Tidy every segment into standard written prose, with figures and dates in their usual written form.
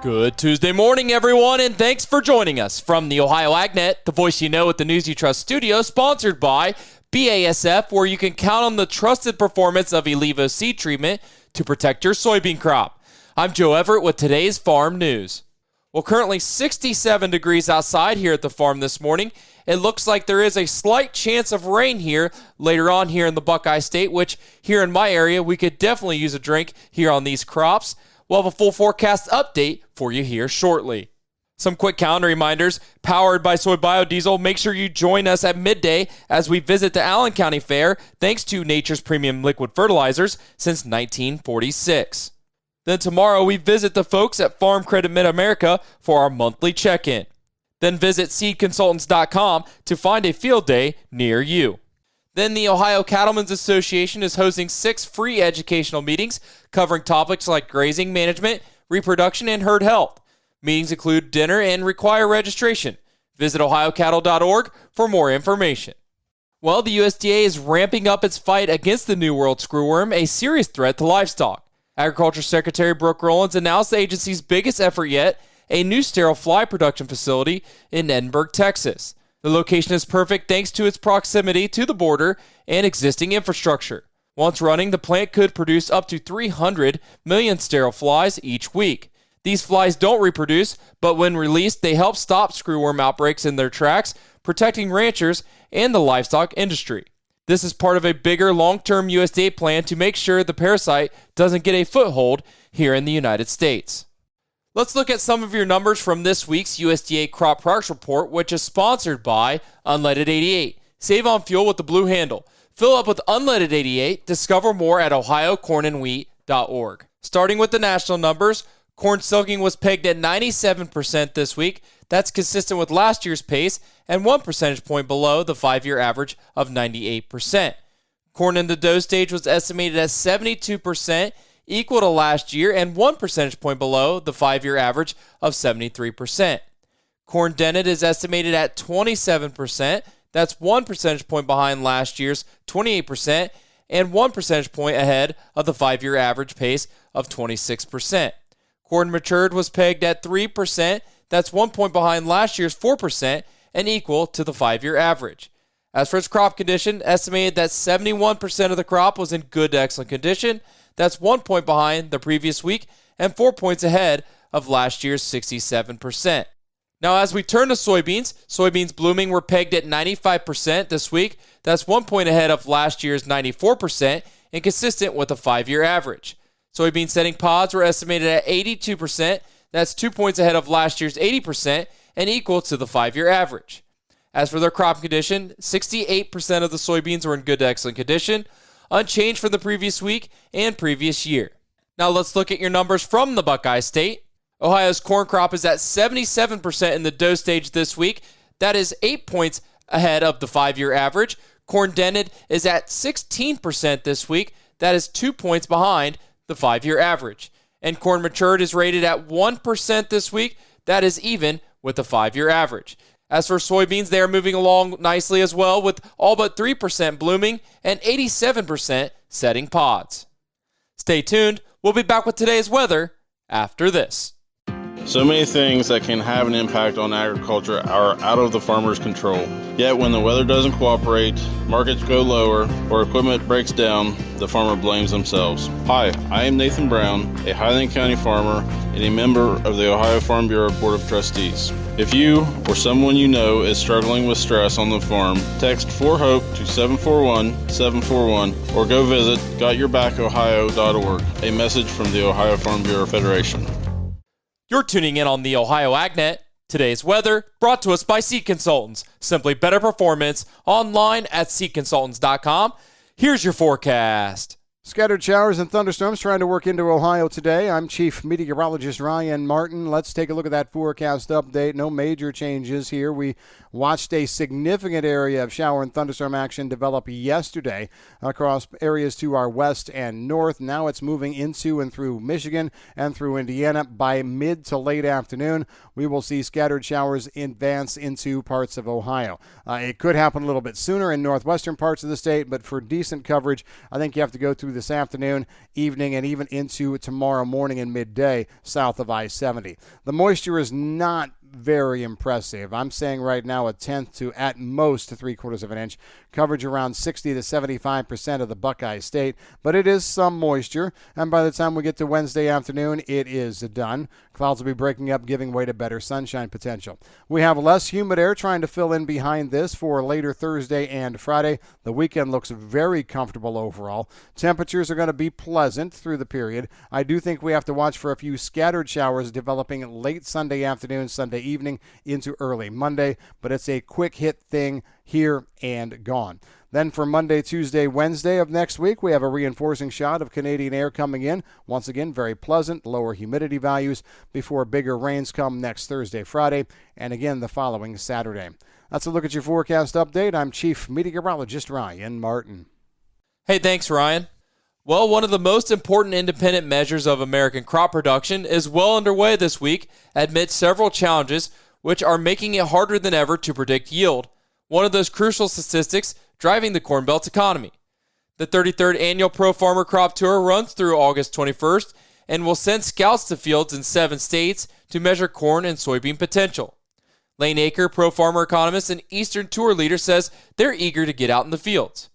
Good Tuesday morning, everyone, and thanks for joining us from the Ohio AgNet, the voice you know at the News You Trust studio, sponsored by BASF, where you can count on the trusted performance of Elevo seed treatment to protect your soybean crop. I'm Joe Everett with today's farm news. Well, currently 67 degrees outside here at the farm this morning. It looks like there is a slight chance of rain here later on here in the Buckeye State, which here in my area, we could definitely use a drink here on these crops. We'll have a full forecast update for you here shortly. Some quick calendar reminders. Powered by Soy Biodiesel, make sure you join us at midday as we visit the Allen County Fair, thanks to Nature's Premium Liquid Fertilizers since 1946. Then tomorrow we visit the folks at Farm Credit Mid-America for our monthly check-in. Then visit seedconsultants.com to find a field day near you. Then the Ohio Cattlemen's Association is hosting 6 free educational meetings covering topics like grazing management, reproduction, and herd health. Meetings include dinner and require registration. Visit ohiocattle.org for more information. Well, the USDA is ramping up its fight against the New World screwworm, a serious threat to livestock. Agriculture Secretary Brooke Rollins announced the agency's biggest effort yet, a new sterile fly production facility in Edinburgh, Texas. The location is perfect thanks to its proximity to the border and existing infrastructure. Once running, the plant could produce up to 300 million sterile flies each week. These flies don't reproduce, but when released, they help stop screwworm outbreaks in their tracks, protecting ranchers and the livestock industry. This is part of a bigger long-term USDA plan to make sure the parasite doesn't get a foothold here in the United States. Let's look at some of your numbers from this week's USDA Crop Products Report, which is sponsored by Unleaded 88. Save on fuel with the blue handle. Fill up with Unleaded 88. Discover more at ohiocornandwheat.org. Starting with the national numbers, corn silking was pegged at 97% this week. That's consistent with last year's pace and 1 percentage point below the 5-year average of 98%. Corn in the dough stage was estimated at 72%, equal to last year and 1 percentage point below the 5-year average of 73%. Corn dented is estimated at 27%. That's 1 percentage point behind last year's 28% and 1 percentage point ahead of the 5-year average pace of 26%. Corn matured was pegged at 3%. That's 1 point behind last year's 4% and equal to the 5-year average. As for its crop condition, estimated that 71% of the crop was in good to excellent condition. That's 1 point behind the previous week and 4 points ahead of last year's 67%. Now, as we turn to soybeans blooming were pegged at 95% this week. That's 1 point ahead of last year's 94% and consistent with the 5-year average. Soybean setting pods were estimated at 82%. That's 2 points ahead of last year's 80% and equal to the 5-year average. As for their crop condition, 68% of the soybeans were in good to excellent condition, unchanged from the previous week and previous year. Now let's look at your numbers from the Buckeye State. Ohio's corn crop is at 77% in the dough stage this week. That is 8 points ahead of the 5-year average. Corn dented is at 16% this week. That is 2 points behind the 5-year average. And corn matured is rated at 1% this week. That is even with the 5-year average. As for soybeans, they are moving along nicely as well, with all but 3% blooming and 87% setting pods. Stay tuned. We'll be back with today's weather after this. So many things that can have an impact on agriculture are out of the farmer's control. Yet when the weather doesn't cooperate, markets go lower, or equipment breaks down, the farmer blames themselves. Hi, I am Nathan Brown, a Highland County farmer and a member of the Ohio Farm Bureau Board of Trustees. If you or someone you know is struggling with stress on the farm, text 4HOPE to 741-741 or go visit gotyourbackohio.org. A message from the Ohio Farm Bureau Federation. You're tuning in on the Ohio AgNet. Today's weather brought to us by Seed Consultants. Simply better performance online at seedconsultants.com. Here's your forecast. Scattered showers and thunderstorms trying to work into Ohio today. I'm Chief Meteorologist Ryan Martin. Let's take a look at that forecast update. No major changes here. We watched a significant area of shower and thunderstorm action develop yesterday across areas to our west and north. Now it's moving into and through Michigan and through Indiana. By mid to late afternoon, we will see scattered showers advance into parts of Ohio. It could happen a little bit sooner in northwestern parts of the state, but for decent coverage, I think you have to go through through this afternoon, evening, and even into tomorrow morning and midday south of I-70. The moisture is not very impressive. I'm saying right now a tenth to at most 3/4 of an inch. Coverage around 60 to 75% of the Buckeye State, but it is some moisture, and by the time we get to Wednesday afternoon, it is done. Clouds will be breaking up, giving way to better sunshine potential. We have less humid air trying to fill in behind this for later Thursday and Friday. The weekend looks very comfortable overall. Temperatures are going to be pleasant through the period. I do think we have to watch for a few scattered showers developing late Sunday afternoon, Sunday evening into early Monday, but it's a quick hit thing here and gone. Then for Monday, Tuesday, Wednesday of next week, we have a reinforcing shot of Canadian air coming in. Once again, very pleasant, lower humidity values before bigger rains come next Thursday, Friday, and again the following Saturday. That's a look at your forecast update. I'm Chief Meteorologist Ryan Martin. Hey, thanks, Ryan. Well, one of the most important independent measures of American crop production is well underway this week amidst several challenges which are making it harder than ever to predict yield. One of those crucial statistics driving the Corn Belt economy. The 33rd Annual Pro Farmer Crop Tour runs through August 21st and will send scouts to fields in 7 states to measure corn and soybean potential. Lane Aker, Pro Farmer economist and Eastern Tour leader, says they're eager to get out in the fields.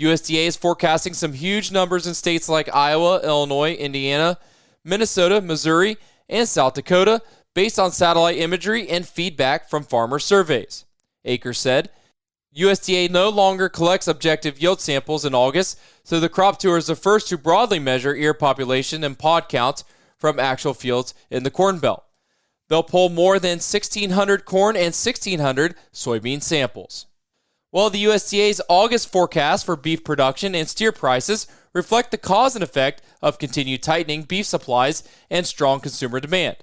USDA is forecasting some huge numbers in states like Iowa, Illinois, Indiana, Minnesota, Missouri, and South Dakota based on satellite imagery and feedback from farmer surveys. Aker said, USDA no longer collects objective yield samples in August, so the crop tour is the first to broadly measure ear population and pod counts from actual fields in the Corn Belt. They'll pull more than 1,600 corn and 1,600 soybean samples. Well, the USDA's August forecast for beef production and steer prices reflect the cause and effect of continued tightening beef supplies and strong consumer demand.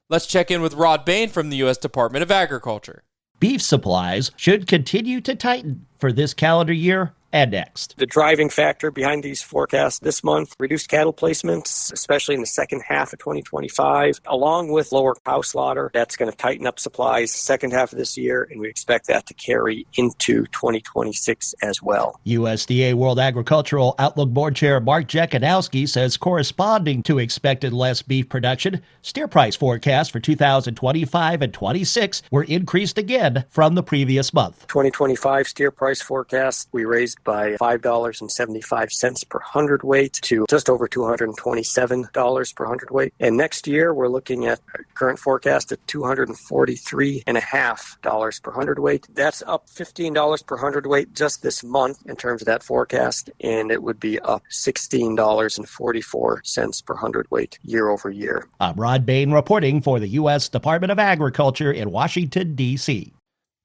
Let's check in with Rod Bain from the U.S. Department of Agriculture. Beef supplies should continue to tighten for this calendar year and next. The driving factor behind these forecasts this month, reduced cattle placements, especially in the second half of 2025, along with lower cow slaughter. That's going to tighten up supplies the second half of this year, and we expect that to carry into 2026 as well. USDA World Agricultural Outlook Board Chair Mark Jekanowski says corresponding to expected less beef production, steer price forecasts for 2025 and 26 were increased again from the previous month. 2025 steer price forecast, we raised by $5.75 per hundredweight to just over $227 per hundredweight. And next year, we're looking at a current forecast at $243.50 per hundredweight. That's up $15 per hundredweight just this month in terms of that forecast, and it would be up $16.44 per hundredweight year over year. I'm Rod Bain reporting for the U.S. Department of Agriculture in Washington, D.C.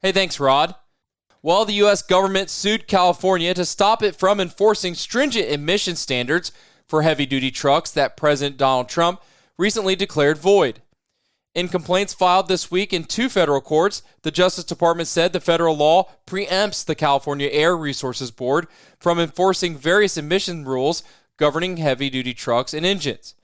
Hey, thanks, Rod. Well, the U.S. government sued California to stop it from enforcing stringent emission standards for heavy-duty trucks that President Donald Trump recently declared void. In complaints filed this week in 2 federal courts, the Justice Department said the federal law preempts the California Air Resources Board from enforcing various emission rules governing heavy-duty trucks and engines.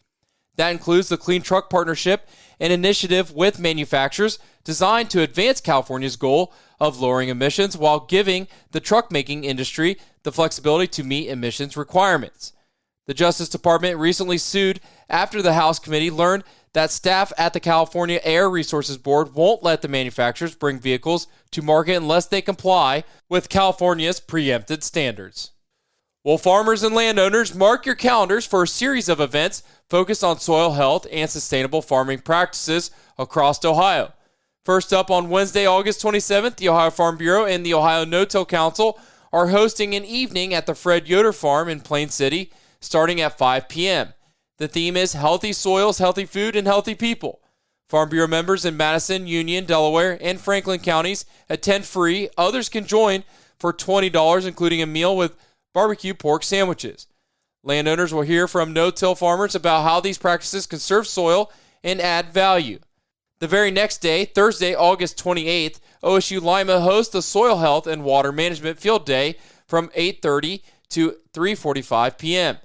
That includes the Clean Truck Partnership, an initiative with manufacturers designed to advance California's goal of lowering emissions while giving the truck-making industry the flexibility to meet emissions requirements. The Justice Department recently sued after the House committee learned that staff at the California Air Resources Board won't let the manufacturers bring vehicles to market unless they comply with California's preempted standards. Well, farmers and landowners, mark your calendars for a series of events focused on soil health and sustainable farming practices across Ohio. First up, on Wednesday, August 27th, the Ohio Farm Bureau and the Ohio No-Till Council are hosting an evening at the Fred Yoder Farm in Plain City, starting at 5 p.m. The theme is Healthy Soils, Healthy Food, and Healthy People. Farm Bureau members in Madison, Union, Delaware, and Franklin counties attend free. Others can join for $20, including a meal with barbecue pork sandwiches. Landowners will hear from no-till farmers about how these practices conserve soil and add value. The very next day, Thursday, August 28th, OSU Lima hosts the Soil Health and Water Management Field Day from 8:30 to 3:45 p.m.,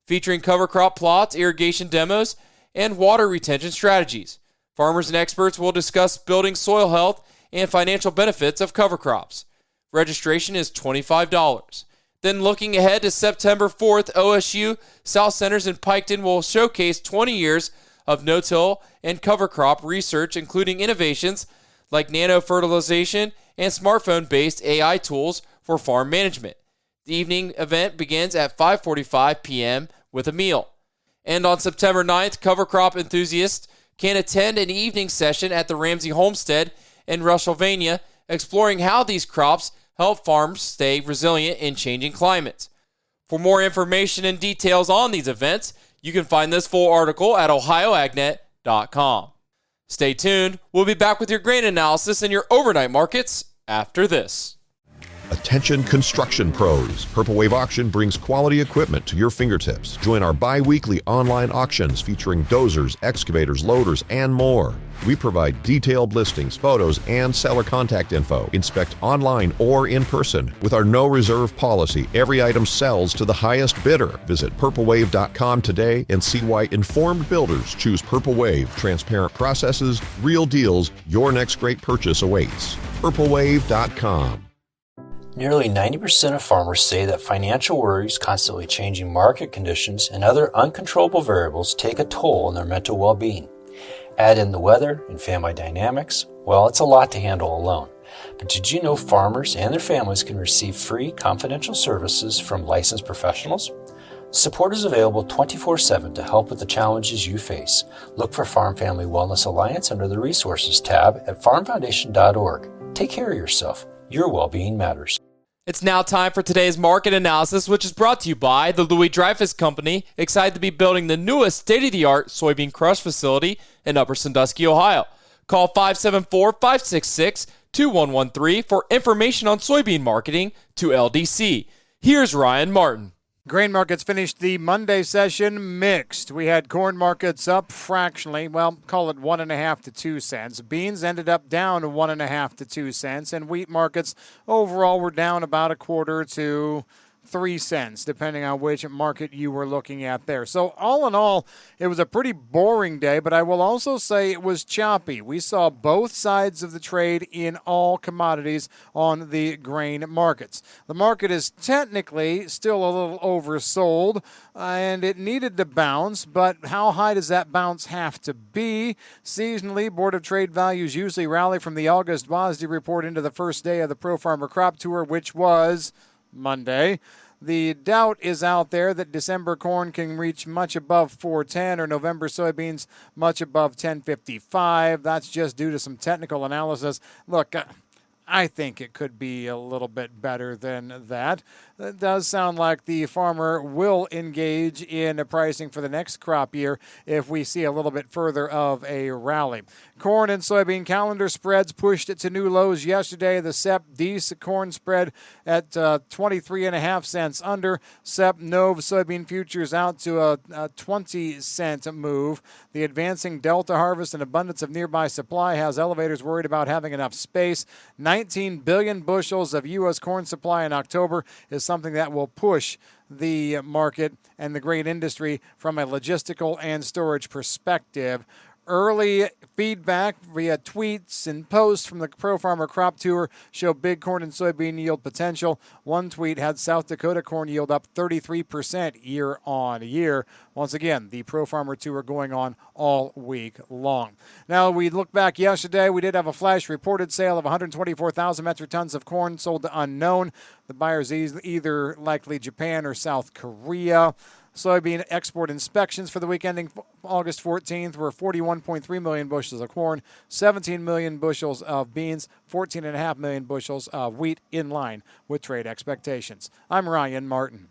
featuring cover crop plots, irrigation demos, and water retention strategies. Farmers and experts will discuss building soil health and financial benefits of cover crops. Registration is $25. Then looking ahead to September 4th, OSU, South Centers, and Piketon will showcase 20 years of no-till and cover crop research, including innovations like nano-fertilization and smartphone-based AI tools for farm management. The evening event begins at 5:45 p.m. with a meal. And on September 9th, cover crop enthusiasts can attend an evening session at the Ramsey Homestead in Russellvania, exploring how these crops help farms stay resilient in changing climates. For more information and details on these events, you can find this full article at ohioagnet.com. Stay tuned. We'll be back with your grain analysis and your overnight markets after this. Attention construction pros. Purple Wave Auction brings quality equipment to your fingertips. Join our bi-weekly online auctions featuring dozers, excavators, loaders, and more. We provide detailed listings, photos, and seller contact info. Inspect online or in person. With our no reserve policy, every item sells to the highest bidder. Visit purplewave.com today and see why informed builders choose Purple Wave. Transparent processes, real deals. Your next great purchase awaits. purplewave.com. Nearly 90% of farmers say that financial worries, constantly changing market conditions, and other uncontrollable variables take a toll on their mental well-being. Add in the weather and family dynamics, well, it's a lot to handle alone. But did you know farmers and their families can receive free confidential services from licensed professionals? Support is available 24/7 to help with the challenges you face. Look for Farm Family Wellness Alliance under the Resources tab at farmfoundation.org. Take care of yourself. Your well-being matters. It's now time for today's market analysis, which is brought to you by the Louis Dreyfus Company, excited to be building the newest state-of-the-art soybean crush facility in Upper Sandusky, Ohio. Call 574-566-2113 for information on soybean marketing to LDC. Here's Ryan Martin. Grain markets finished the Monday session mixed. We had corn markets up fractionally, well, call it 1.5 to 2 cents. Beans ended up down 1.5 to 2 cents, and wheat markets overall were down about 1/4 to 3 cents, depending on which market you were looking at there. So all in all, it was a pretty boring day, but I will also say it was choppy. We saw both sides of the trade in all commodities on the grain markets. The market is technically still a little oversold, and it needed to bounce, but how high does that bounce have to be? Seasonally, Board of Trade values usually rally from the August WASDE report into the first day of the Pro Farmer Crop Tour, which was Monday. The doubt is out there that December corn can reach much above 410 or November soybeans much above 1055. That's just due to some technical analysis. Look, I think it could be a little bit better than that. It does sound like the farmer will engage in pricing for the next crop year if we see a little bit further of a rally. Corn and soybean calendar spreads pushed it to new lows yesterday. The SEP Dees corn spread at 23.5 cents under. SEP Nov soybean futures out to a 20-cent move. The advancing Delta harvest and abundance of nearby supply has elevators worried about having enough space. 19 billion bushels of U.S. corn supply in October is something that will push the market and the grain industry from a logistical and storage perspective. Early feedback via tweets and posts from the Pro Farmer Crop Tour show big corn and soybean yield potential. One tweet had South Dakota corn yield up 33% year on year. Once again, the Pro Farmer Tour going on all week long. Now, we look back yesterday. We did have a flash reported sale of 124,000 metric tons of corn sold to unknown. The buyers either likely Japan or South Korea. Soybean export inspections for the week ending August 14th were 41.3 million bushels of corn, 17 million bushels of beans, 14.5 million bushels of wheat, in line with trade expectations. I'm Ryan Martin.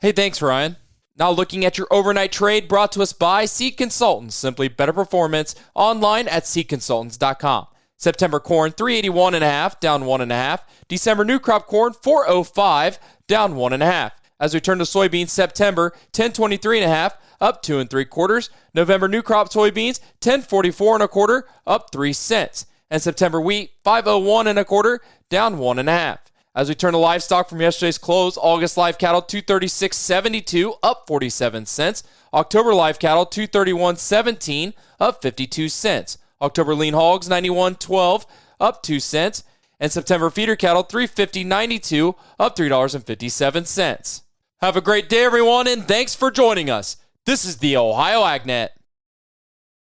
Hey, thanks, Ryan. Now looking at your overnight trade brought to us by Seed Consultants. Simply better performance online at seedconsultants.com. September corn, 381.5, down 1.5. December new crop corn, 405, down 1.5. As we turn to soybeans, September, 1023.5, up 2 3/4. November new crop soybeans, 1044 1/4, up 3 cents. And September wheat, 501 1/4, down 1.5. As we turn to livestock from yesterday's close, August live cattle, 236.72, up 47 cents. October live cattle, 231.17, up 52 cents. October lean hogs, 91.12, up 2 cents. and September feeder cattle $350.92, up $3.57. Have a great day, everyone, and thanks for joining us. This is the Ohio AgNet.